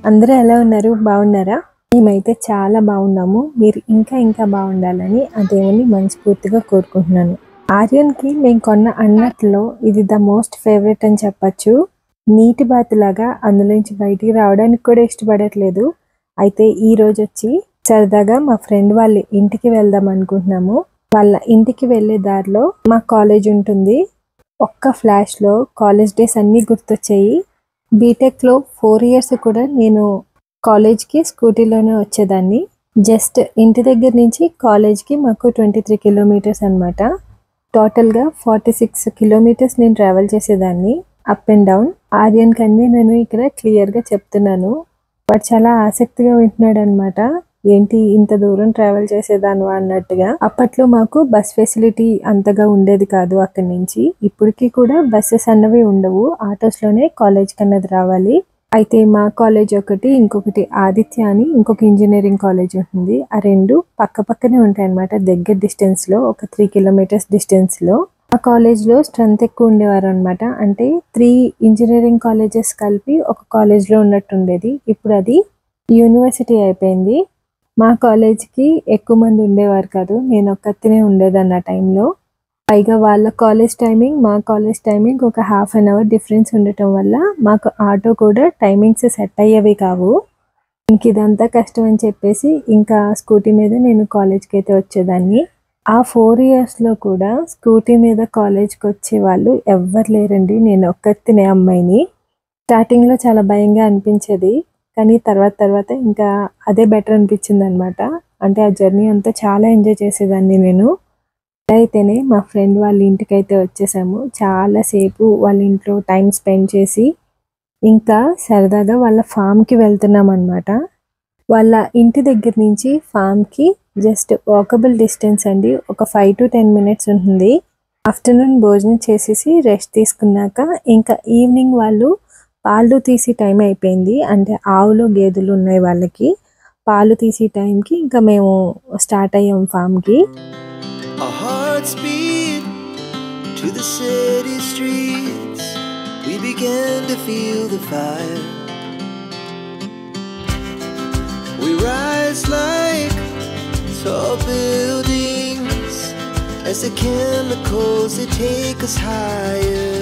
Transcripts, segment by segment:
అందరూ ఎలా ఉన్నారు? బాగున్నారా? మేమైతే చాలా బాగున్నాము. మీరు ఇంకా బాగుండాలని ఆ దేవుని మనస్ఫూర్తిగా కోరుకుంటున్నాను. ఆర్యన్‌కి మేము కొన్న అన్నట్లో ఇది ద మోస్ట్ ఫేవరెట్ అని చెప్పొచ్చు. నీటి బాతులాగా అందులోంచి బయటికి రావడానికి కూడా ఇష్టపడట్లేదు. అయితే ఈ రోజొచ్చి సరదాగా మా ఫ్రెండ్ వాళ్ళ ఇంటికి వెళ్దాం అనుకుంటున్నాము. వాళ్ళ ఇంటికి వెళ్ళే దారిలో మా కాలేజ్ ఉంటుంది. ఒక్క ఫ్లాష్‌లో కాలేజ్ డేస్ అన్నీ గుర్తొచ్చాయి. బీటెక్‌లో 4 ఇయర్స్ కూడా నేను కాలేజ్‌కి స్కూటీలోనే వచ్చేదాన్ని. జస్ట్ ఇంటి దగ్గర నుంచి కాలేజ్‌కి మాకు 23 కిలోమీటర్స్ అనమాట. టోటల్‌గా 46 కిలోమీటర్స్ నేను ట్రావెల్ చేసేదాన్ని అప్ అండ్ డౌన్. ఆర్యన్‌కన్నీ నేను ఇక్కడ క్లియర్‌గా చెప్తున్నాను. వాడు చాలా ఆసక్తిగా వింటున్నాడనమాట. ఏంటి ఇంత దూరం ట్రావెల్ చేసేదానివా అన్నట్టుగా. అప్పట్లో మాకు బస్ ఫెసిలిటీ అంతగా ఉండేది కాదు అక్కడి నుంచి. ఇప్పటికీ కూడా బస్సెస్ అన్నవి ఉండవు. ఆటోస్‌లోనే కాలేజ్‌కి అన్నది రావాలి. అయితే మా కాలేజ్ ఒకటి, ఇంకొకటి ఆదిత్య అని ఇంకొక ఇంజినీరింగ్ కాలేజ్ ఉంటుంది. ఆ 2 పక్కనే ఉంటాయన్నమాట. దగ్గర డిస్టెన్స్‌లో ఒక 3 కిలోమీటర్స్ డిస్టెన్స్‌లో. ఆ కాలేజ్‌లో స్ట్రెంత్ ఎక్కువ ఉండేవారనమాట. అంటే 3 ఇంజినీరింగ్ కాలేజెస్ కలిపి ఒక కాలేజ్‌లో ఉన్నట్టుండేది. ఇప్పుడు అది యూనివర్సిటీ అయిపోయింది. మా కాలేజ్‌కి ఎక్కువ మంది ఉండేవారు కాదు. నేను ఒక్కతినే ఉండేదాన్ని ఆ టైంలో. పైగా వాళ్ళ కాలేజ్ టైమింగ్, మా కాలేజ్ టైమింగ్ ఒక హాఫ్ అన్ అవర్ డిఫరెన్స్ ఉండటం వల్ల మాకు ఆటో కూడా టైమింగ్స్ సెట్ అయ్యేవి కావు. ఇదంతా కష్టం అని చెప్పేసి ఇంకా స్కూటీ మీద నేను కాలేజ్‌కి అయితే వచ్చేదాన్ని. ఆ 4 ఇయర్స్‌లో కూడా స్కూటీ మీద కాలేజ్‌కి వచ్చేవాళ్ళు ఎవ్వరు లేరండి. నేను ఒక్కతినే అమ్మాయిని. స్టార్టింగ్‌లో చాలా భయంగా అనిపించేది. కానీ తర్వాత ఇంకా అదే బెటర్ అనిపించిందనమాట. అంటే ఆ జర్నీ అంతా చాలా ఎంజాయ్ చేసేదాన్ని నేను. అయితేనే మా ఫ్రెండ్ వాళ్ళ ఇంటికైతే వచ్చేసాము. చాలా సేపు వాళ్ళ ఇంట్లో టైం స్పెండ్ చేసి ఇంకా సరదాగా వాళ్ళ ఫామ్‌కి వెళ్తున్నామనమాట. వాళ్ళ ఇంటి దగ్గర నుంచి ఫామ్‌కి జస్ట్ వాకబుల్ డిస్టెన్స్ అండి. ఒక 5-10 మినిట్స్ ఉంటుంది. ఆఫ్టర్‌నూన్ భోజనం చేసేసి రెస్ట్ తీసుకున్నాక ఇంకా ఈవినింగ్ వాళ్ళు పాలు తీసే టైం అయిపోయింది. అంటే ఆవులు, గేదెలు ఉన్నాయి వాళ్ళకి. పాలు తీసే టైంకి ఇంకా మేము స్టార్ట్ అయ్యాం ఫామ్‌కి. Our hearts beat to the city streets. We began to feel the fire. We rise like tall buildings as the chemicals they take us higher.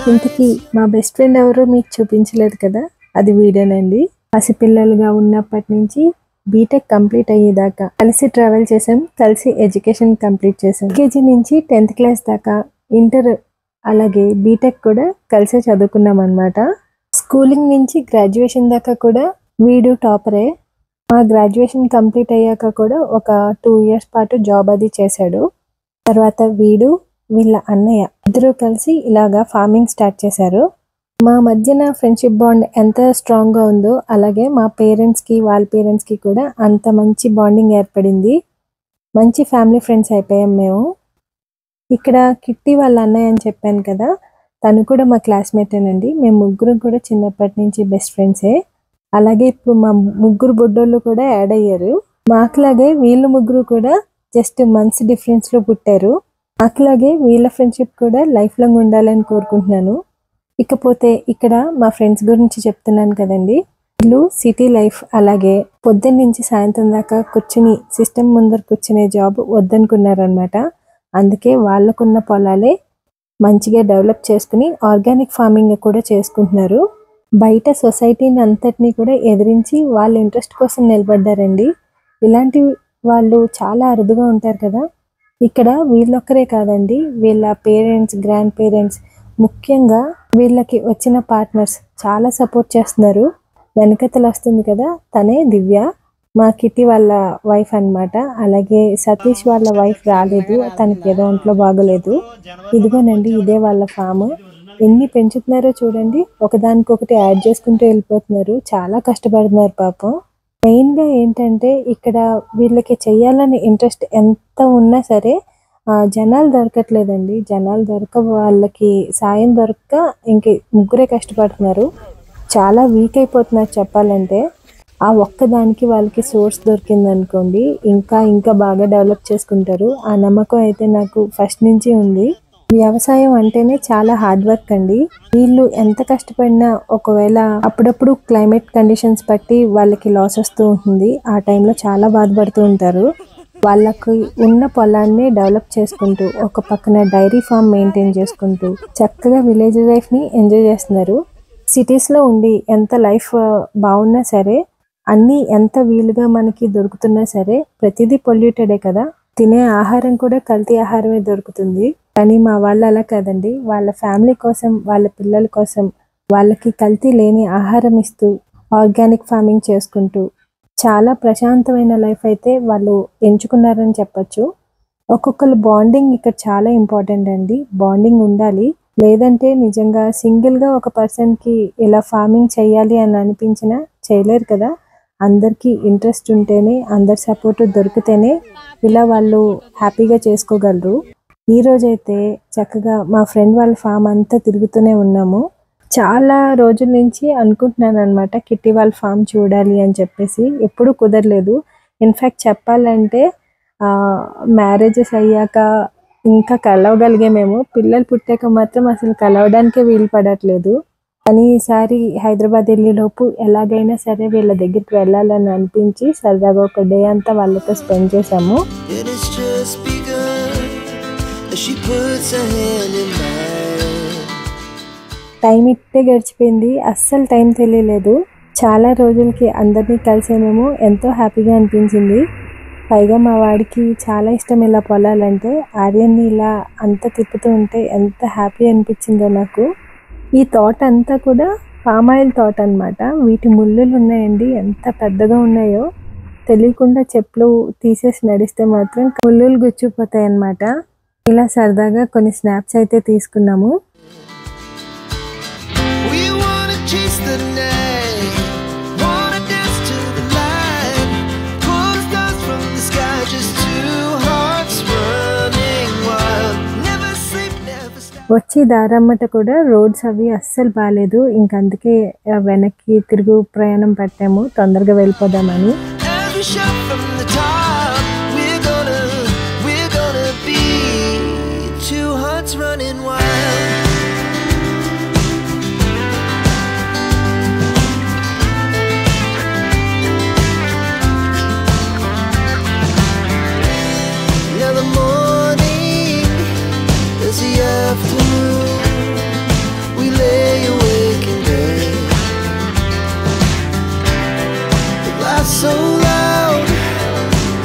ఇంతకీ మా బెస్ట్ ఫ్రెండ్ ఎవరో మీకు చూపించలేదు కదా, అది వీడేనండి. పసిపిల్లలుగా ఉన్నప్పటి నుంచి బీటెక్ కంప్లీట్ అయ్యేదాకా కలిసి ట్రావెల్ చేసాం, కలిసి ఎడ్యుకేషన్ కంప్లీట్ చేసాం. కేజీ నుంచి 10th క్లాస్ దాకా, ఇంటర్ అలాగే బీటెక్ కూడా కలిసే చదువుకున్నాం అనమాట. స్కూలింగ్ నుంచి గ్రాడ్యుయేషన్ దాకా కూడా వీడు టాపరే. మా గ్రాడ్యుయేషన్ కంప్లీట్ అయ్యాక కూడా ఒక 2 ఇయర్స్ పాటు జాబ్ అది చేశాడు. తర్వాత వీడు వీళ్ళ అన్నయ్య ఇద్దరు కలిసి ఇలాగా ఫార్మింగ్ స్టార్ట్ చేశారు. మా మధ్యన ఫ్రెండ్షిప్ బాండ్ ఎంత స్ట్రాంగ్గా ఉందో అలాగే మా పేరెంట్స్కి వాళ్ళ పేరెంట్స్కి కూడా అంత మంచి బాండింగ్ ఏర్పడింది. మంచి ఫ్యామిలీ ఫ్రెండ్స్ అయిపోయాం మేము. ఇక్కడ కిట్టి వాళ్ళ అన్నయ్య అని చెప్పాను కదా, తను కూడా మా క్లాస్మేటేనండి. మేము ముగ్గురం కూడా చిన్నప్పటి నుంచి బెస్ట్ ఫ్రెండ్సే. అలాగే ఇప్పుడు మా ముగ్గురు బుడ్డోళ్ళు కూడా యాడ్ అయ్యారు. మాకులాగే వీళ్ళు ముగ్గురు కూడా జస్ట్ మంత్స్ డిఫరెన్స్లో పుట్టారు. నాకులాగే వీళ్ళ ఫ్రెండ్షిప్ కూడా లైఫ్ లాంగ్ ఉండాలని కోరుకుంటున్నాను. ఇకపోతే ఇక్కడ మా ఫ్రెండ్స్ గురించి చెప్తున్నాను కదండి. వీళ్ళు సిటీ లైఫ్ అలాగే పొద్దున్న నుంచి సాయంత్రం దాకా కూర్చుని సిస్టమ్ ముందర కూర్చునే జాబ్ వద్దనుకున్నారనమాట. అందుకే వాళ్ళకున్న పొలాలే మంచిగా డెవలప్ చేసుకుని ఆర్గానిక్ ఫార్మింగ్ కూడా చేసుకుంటున్నారు. బయట సొసైటీని అంతటినీ కూడా ఎదిరించి వాళ్ళ ఇంట్రెస్ట్ కోసం నిలబడ్డారండి. ఇలాంటి వాళ్ళు చాలా అరుదుగా ఉంటారు కదా. ఇక్కడ వీళ్ళొక్కరే కాదండి, వీళ్ళ పేరెంట్స్, గ్రాండ్ పేరెంట్స్, ముఖ్యంగా వీళ్ళకి వచ్చిన పార్ట్నర్స్ చాలా సపోర్ట్ చేస్తున్నారు. వెనకతలు వస్తుంది కదా, తనే దివ్య, మా కిట్టి వాళ్ళ వైఫ్ అనమాట. అలాగే సతీష్ వాళ్ళ వైఫ్ రాలేదు, తనకి ఏదో ఒంట్లో బాగోలేదు. ఇదిగోనండి ఇదే వాళ్ళ ఫామ్. ఎన్ని పెంచుతున్నారో చూడండి, ఒకదానికొకటి యాడ్ చేసుకుంటూ వెళ్ళిపోతున్నారు. చాలా కష్టపడుతున్నారు పాపం. మెయిన్గా ఏంటంటే ఇక్కడ వీళ్ళకి చెయ్యాలని ఇంట్రెస్ట్ ఎంత ఉన్నా సరే జనాలు దొరకట్లేదండి. జనాలు వాళ్ళకి సాయం దొరక్క ఇంక ముగ్గురే కష్టపడుతున్నారు. చాలా వీక్ అయిపోతున్నారు చెప్పాలంటే. ఆ ఒక్కదానికి వాళ్ళకి సోర్స్ దొరికిందనుకోండి ఇంకా బాగా డెవలప్ చేసుకుంటారు. ఆ నమ్మకం అయితే నాకు ఫస్ట్ నుంచి ఉంది. వ్యవసాయం అంటేనే చాలా హార్డ్ వర్క్ అండి. వీళ్ళు ఎంత కష్టపడినా ఒకవేళ అప్పుడప్పుడు క్లైమేట్ కండిషన్స్ బట్టి వాళ్ళకి లాస్ వస్తూ ఉంటుంది. ఆ టైంలో చాలా బాధపడుతూ ఉంటారు. వాళ్ళకి ఉన్న పొలాన్ని డెవలప్ చేసుకుంటూ ఒక పక్కన డైరీ ఫామ్ మెయింటైన్ చేసుకుంటూ చక్కగా విలేజ్ లైఫ్ని ఎంజాయ్ చేస్తున్నారు. సిటీస్లో ఉండి ఎంత లైఫ్ బాగున్నా సరే, అన్నీ ఎంత వీలుగా మనకి దొరుకుతున్నా సరే ప్రతిదీ పొల్యూటెడే కదా. తినే ఆహారం కూడా కల్తీ ఆహారమే దొరుకుతుంది. కానీ మా వాళ్ళు అలా కాదండి. వాళ్ళ ఫ్యామిలీ కోసం, వాళ్ళ పిల్లల కోసం వాళ్ళకి కల్తీ లేని ఆహారం ఇస్తూ ఆర్గానిక్ ఫార్మింగ్ చేసుకుంటూ చాలా ప్రశాంతమైన లైఫ్ అయితే వాళ్ళు ఎంచుకున్నారని చెప్పొచ్చు. ఒక్కొక్కరు బాండింగ్ ఇక్కడ చాలా ఇంపార్టెంట్ అండి. బాండింగ్ ఉండాలి. లేదంటే నిజంగా సింగిల్గా ఒక పర్సన్కి ఇలా ఫార్మింగ్ చేయాలి అని అనిపించినా చేయలేరు కదా. అందరికీ ఇంట్రెస్ట్ ఉంటేనే, అందరి సపోర్ట్ దొరికితేనే ఇలా వాళ్ళు హ్యాపీగా చేసుకోగలరు. ఈరోజైతే చక్కగా మా ఫ్రెండ్ వాళ్ళ ఫామ్ అంతా తిరుగుతూనే ఉన్నాము. చాలా రోజుల నుంచి అనుకుంటున్నాను అనమాట కిట్టి వాళ్ళ ఫామ్ చూడాలి అని చెప్పేసి. ఎప్పుడూ కుదరలేదు. ఇన్ఫ్యాక్ట్ చెప్పాలంటే మ్యారేజెస్ అయ్యాక ఇంకా కలవగలిగామేమో, పిల్లలు పుట్టాక మాత్రం అసలు కలవడానికే వీలు పడట్లేదు. కానీ ఈసారి హైదరాబాద్ వెళ్ళేలోపు ఎలాగైనా సరే వీళ్ళ దగ్గరికి వెళ్ళాలని అనిపించి సరదాగా ఒక డే అంతా వాళ్ళతో స్పెండ్ చేసాము. టైం ఇట్టే గడిచిపోయింది. అస్సలు టైం తెలియలేదు. చాలా రోజులకి అందరినీ కలిసేమేమో, ఎంతో హ్యాపీగా అనిపించింది. పైగా మా వాడికి చాలా ఇష్టం ఇలా పొలాలంటే. ఆర్యన్ని ఇలా అంతా తిప్పుతూ ఉంటే ఎంత హ్యాపీ అనిపించిందో నాకు. ఈ తోట అంతా కూడా పామాయిల్ తోట అనమాట. వీటి ముళ్ళులు ఉన్నాయండి, ఎంత పెద్దగా ఉన్నాయో. తెలియకుండా చెప్పులు తీసేసి నడిస్తే మాత్రం ముళ్ళులు గుచ్చుకుపోతాయి అన్నమాట. ఇలా సరదాగా కొన్ని స్నాప్స్ అయితే తీసుకున్నాము. వచ్చి దారమ్మట కూడా రోడ్స్ అవి అస్సలు బాగాలేదు. ఇంకందుకే వెనక్కి తిరుగు ప్రయాణం పట్టాము, తొందరగా వెళ్ళిపోదామని. So loud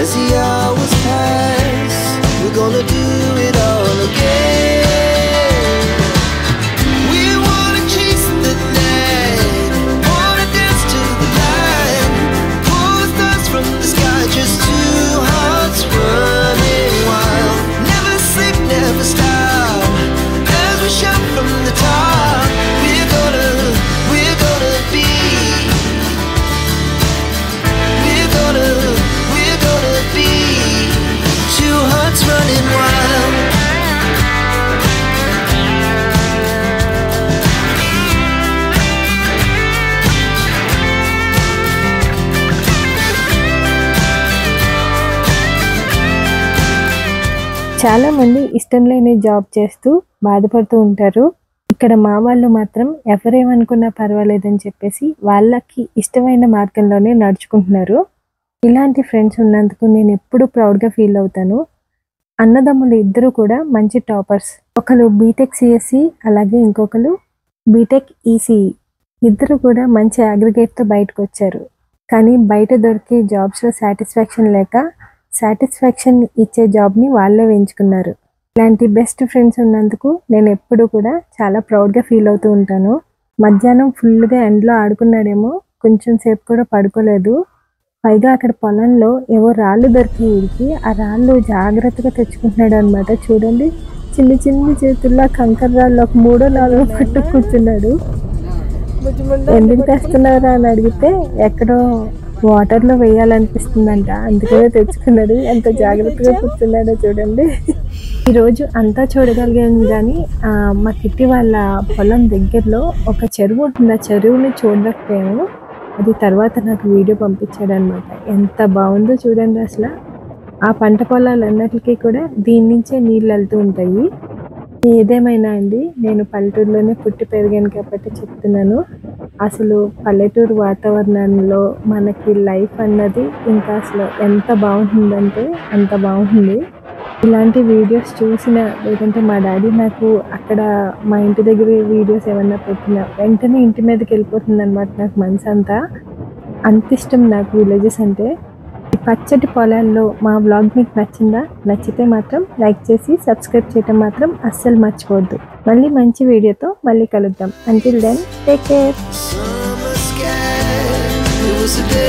as the hours pass, we're gonna do it all again. We wanna chase the night, wanna dance to the light, pull the stars from the sky, just two hearts running wild. Never sleep, never stop, as we shout from the top. We're gonna be. We're gonna be two hearts running wild. చాలా మంది ఇష్టం లేని job చేస్తూ బాధపడుతూ ఉంటారు. ఇక్కడ మా వాళ్ళు మాత్రం ఎవరేమనుకున్నా పర్వాలేదని చెప్పేసి వాళ్ళకి ఇష్టమైన మార్గంలోనే నడుచుకుంటున్నారు. ఇలాంటి ఫ్రెండ్స్ ఉన్నందుకు నేను ఎప్పుడూ ప్రౌడ్గా ఫీల్ అవుతాను. అన్నదమ్ములు ఇద్దరు కూడా మంచి టాపర్స్. ఒకరు బీటెక్ సిఎస్సి, అలాగే ఇంకొకరు బీటెక్ ఈసీఈ. ఇద్దరు కూడా మంచి అగ్రిగేట్తో బయటకు వచ్చారు. కానీ బయట దొరికే జాబ్స్లో సాటిస్ఫాక్షన్ లేక సాటిస్ఫాక్షన్ ఇచ్చే జాబ్ని వాళ్ళే ఎంచుకున్నారు. ఇలాంటి బెస్ట్ ఫ్రెండ్స్ ఉన్నందుకు నేను ఎప్పుడూ కూడా చాలా ప్రౌడ్గా ఫీల్ అవుతూ ఉంటాను. మధ్యాహ్నం ఫుల్గా ఎండలో ఆడుకున్నాడేమో, కొంచెం సేపు కూడా పడుకోలేదు. పైగా అక్కడ పొలంలో ఏవో రాళ్ళు దొరికి వీడికి, ఆ రాళ్ళు జాగ్రత్తగా తెచ్చుకుంటున్నాడు అనమాట. చూడండి, చిన్ని చిన్ని చేతుల్లో కంకర రాళ్ళు ఒక 3-4 పట్టు కూర్చున్నాడు. ఎందుకు తెస్తున్నారా అని అడిగితే ఎక్కడో వాటర్లో వేయాలనిపిస్తుందంట, అందుకనే తెచ్చుకున్నాడు. ఎంత జాగ్రత్తగా కూర్చున్నాడో చూడండి. ఈరోజు అంతా చూడగలిగాను. కానీ మా కిట్టి వాళ్ళ పొలం దగ్గరలో ఒక చెరువు ఉంటుంది. ఆ చెరువుని చూడలేకపోయాము. అది తర్వాత నాకు వీడియో పంపించాడు అనమాట. ఎంత బాగుందో చూడండి అసలు. ఆ పంట పొలాలన్నిటికీ కూడా దీని నుంచే నీళ్ళు వెళ్తూ ఉంటాయి. ఏదేమైనా అండి, నేను పల్లెటూరులోనే పుట్టి పెరిగాను కాబట్టి చెప్తున్నాను. అసలు పల్లెటూరు వాతావరణంలో మనకి లైఫ్ అన్నది ఇంకా అసలు ఎంత బాగుంటుందంటే అంత బాగుంటుంది. ఇలాంటి వీడియోస్ చూసిన లేదంటే మా డాడీ నాకు అక్కడ మా ఇంటి దగ్గర వీడియోస్ ఏమన్నా పెట్టినా వెంటనే ఇంటి మీదకి వెళ్ళిపోతుందన్నమాట నాకు మనసంతా. అంత ఇష్టం నాకు విలేజెస్ అంటే. ఈ పచ్చటి పొలాల్లో మా వ్లాగ్ మీకు నచ్చిందా? నచ్చితే మాత్రం లైక్ చేసి సబ్స్క్రైబ్ చేయడం మాత్రం అస్సలు మర్చిపోవద్దు. మళ్ళీ మంచి వీడియోతో మళ్ళీ కలుద్దాం. Until then take care. Summer sky, it was a day